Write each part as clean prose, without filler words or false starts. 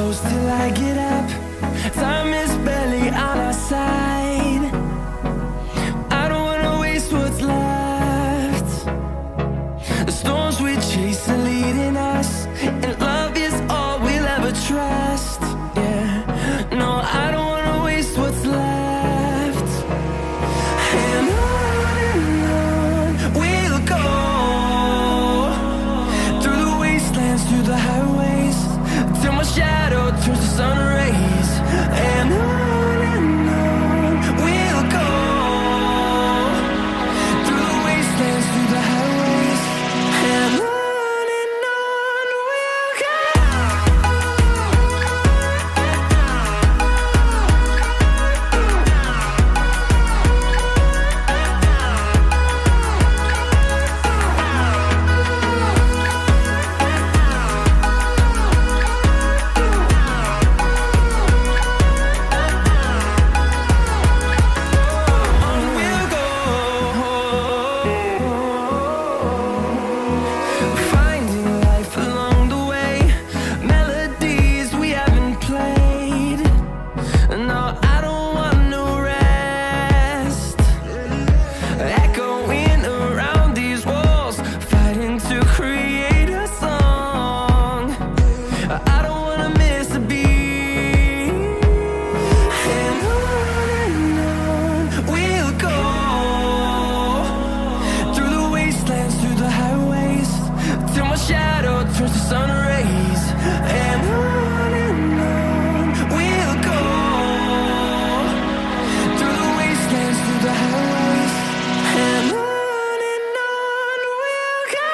close till I get up. Time is barely on our side. I don't wanna waste what's left. The storms we chase are leading us, and love is all we'll ever trust. Yeah, no, I don't wanna waste what's left. And on we'll go, through the wastelands, through the highways, till my shadow turns to sun rays. And on we'll go, through the wastelands, through the highways, and on we'll go. Finding life along the way, melodies we haven't played. No, I don't want no rest. Echoing around these walls, fighting to create a song. I don't wanna miss a beat. And on we'll go, through the wastelands, through the highways, till my shadow turns to sun rays. And on we'll go, through the wastelands, through the highways, and on we'll go.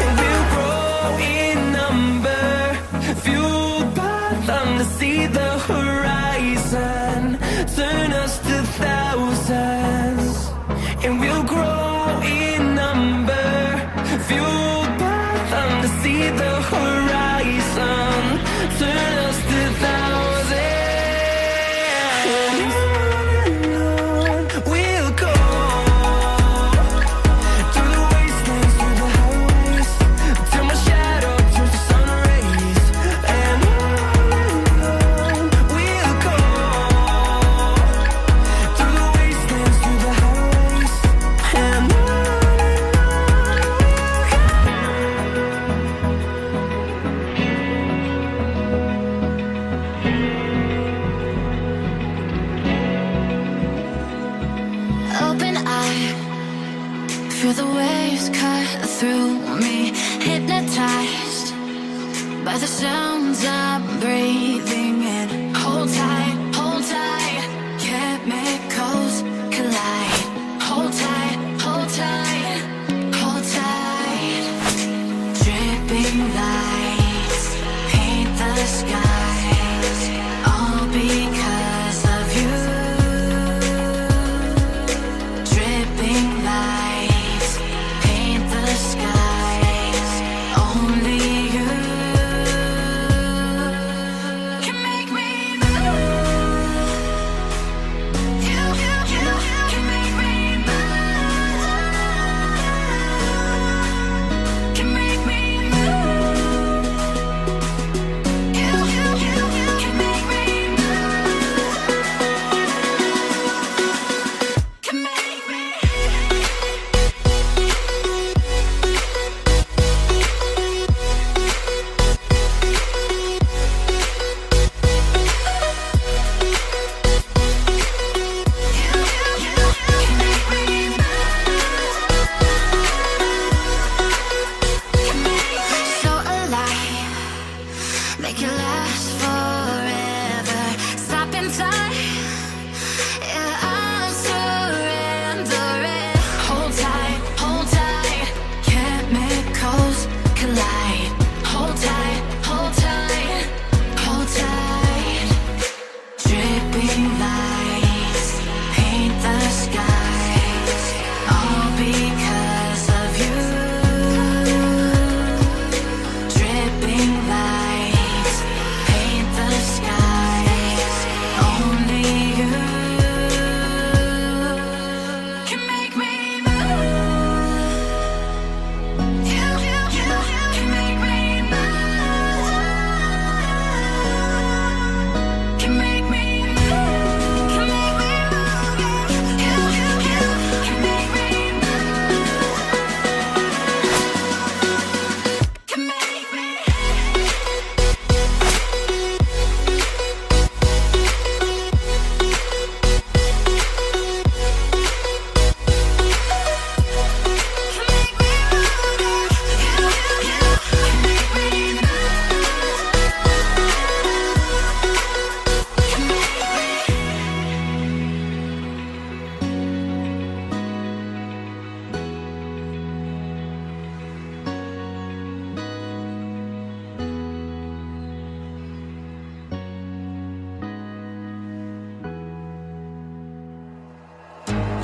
And we'll grow in number, fueled by them to see the horizon, turn us to thousands. And we'll grow in number, fueled by them to see the horizon, turn us to thousands. And on we'll go, through the wastelands, through the highways, till my shadow turns to sun rays. And on we'll go, through the wastelands, through the highways, and on we'll go. Open eye, feel the waves cut through me, hypnotized by the sounds I'm breathing in. Hold tight, chemicals collide. Hold tight, hold tight, hold tight. Dripping lights paint the skies, all because of you. Dripping lights paint the skies, only you can make me move. You can make me move. Can make me move. You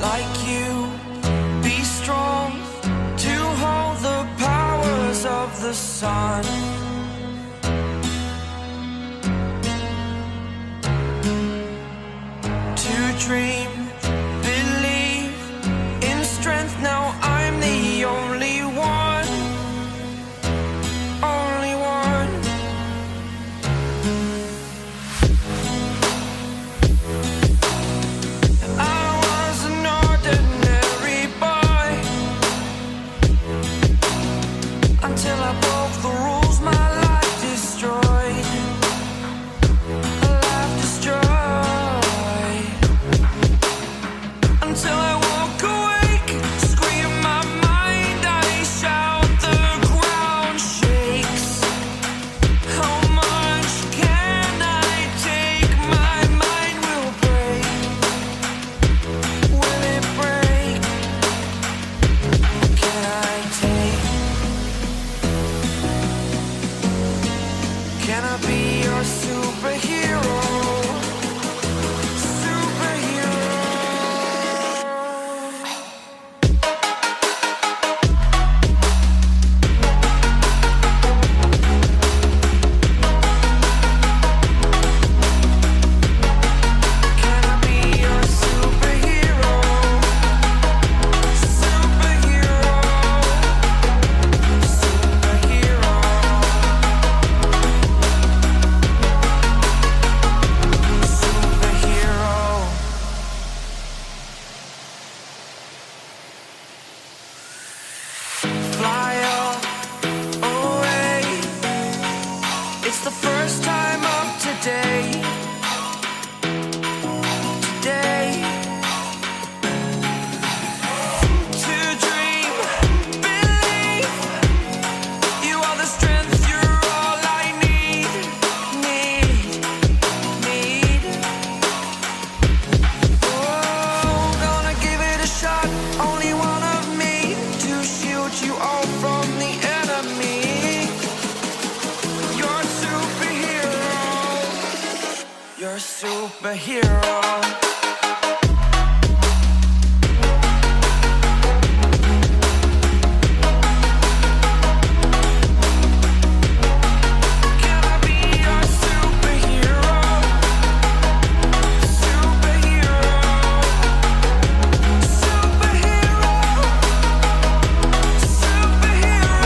like you. Be strong to hold the powers of the sun. To dream, believe in strength. Now I'm the only one, only one. I was an ordinary boy until I broke the rules. My life destroyed, a life destroyed. Until I walk awake, scream my mind, I shout, the ground shakes. How much can I take? My mind will break. Will it break? Can I take? Can I be your superhero? Superhero. Can I be your superhero? Superhero. Superhero. Superhero. Fly away. It's the first time of today. Today. To dream, believe. You are the strength, you're all I need. Need. Oh, gonna give it a shot. Only one of me to shield you all from the enemy. You're a superhero. You're a superhero. Can I be your superhero? Superhero. Superhero. Superhero.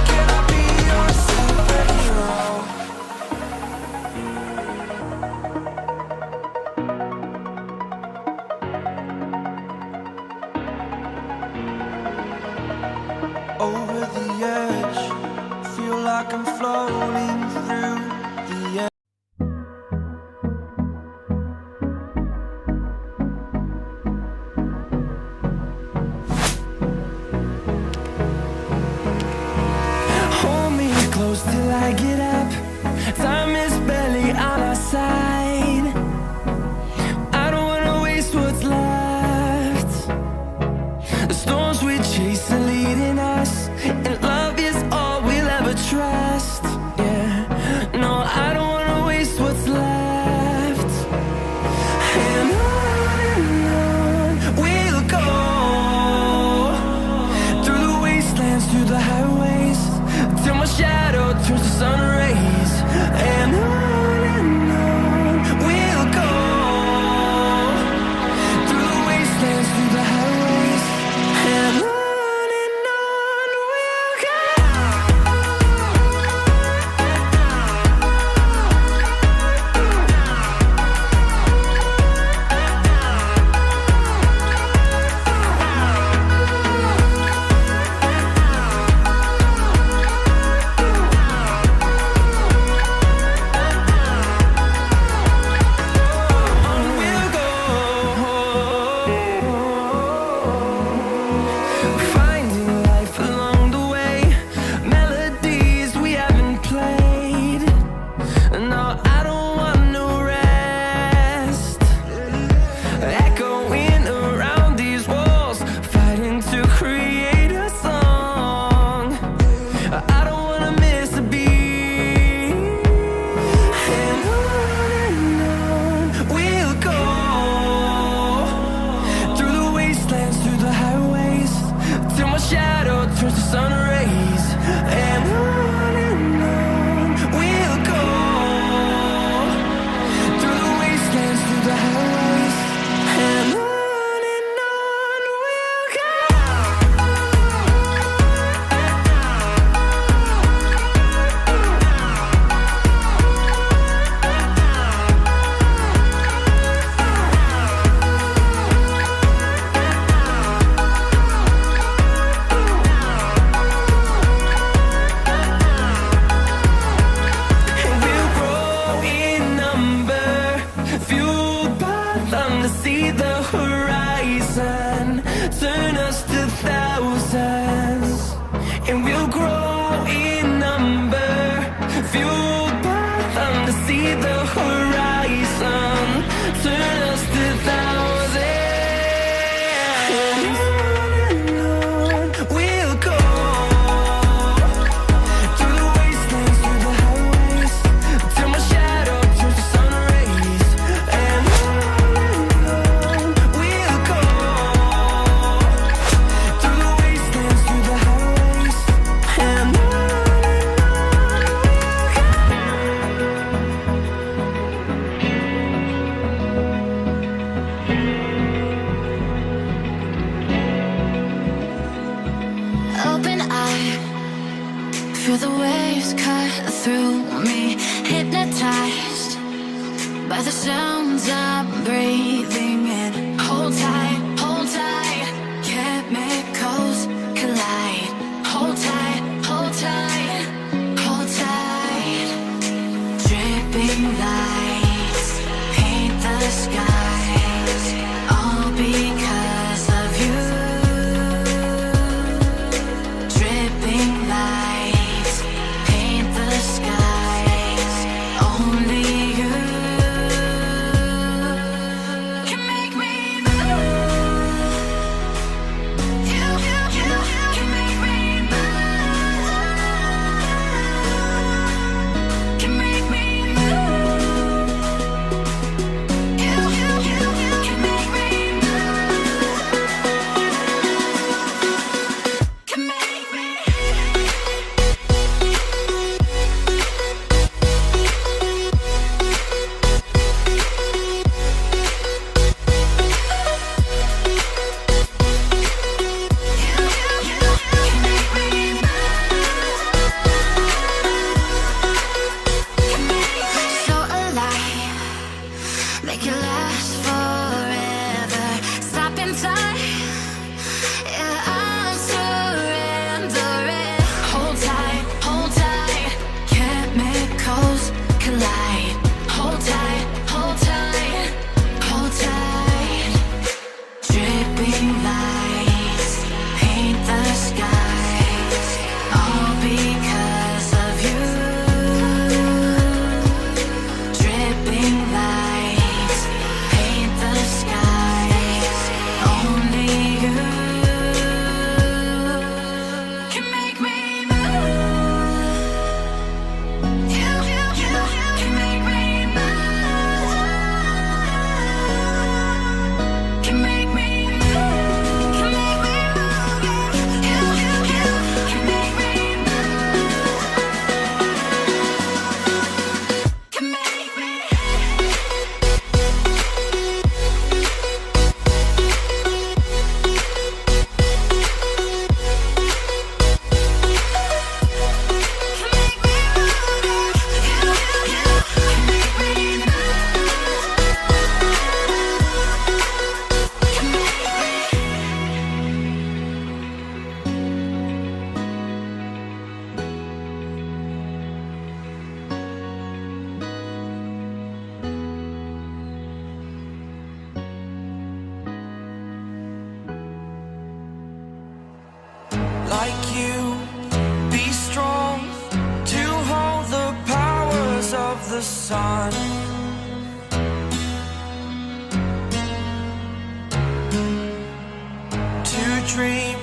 Can I be your superhero? Over the edge, feel like I'm floating through the air. Hold me close till I get up. Time is barely on our side. I don't wanna waste what's left. The storms we chase are leading us, and love is all we'll ever trust. Yeah, no, I don't wanna waste what's left. And on we'll go, through the wastelands, through the highways, till my shadow turns to sun rays. And on waves cut through me, hypnotized by the sounds I'm breathing in. Hold tight, chemicals collide. Hold tight, hold tight, hold tight. Dripping lights paint the skies, all because of you. Dripping lights paint the skies, only you can make me move. You can make me move. Can make me move. You can make me move. Can make me. So alive, make it last forever. Stop in time, yeah, I'm surrendering. Hold tight, chemicals collide. Hold tight, hold tight, hold tight. Dripping lights paint the skies, all because of you. Dripping lights paint the skies, only you can make me move. You can make me move. Can make me move. Can make me move. You can make me move. Can make me. Like you, be strong to hold the powers of the sun. To dream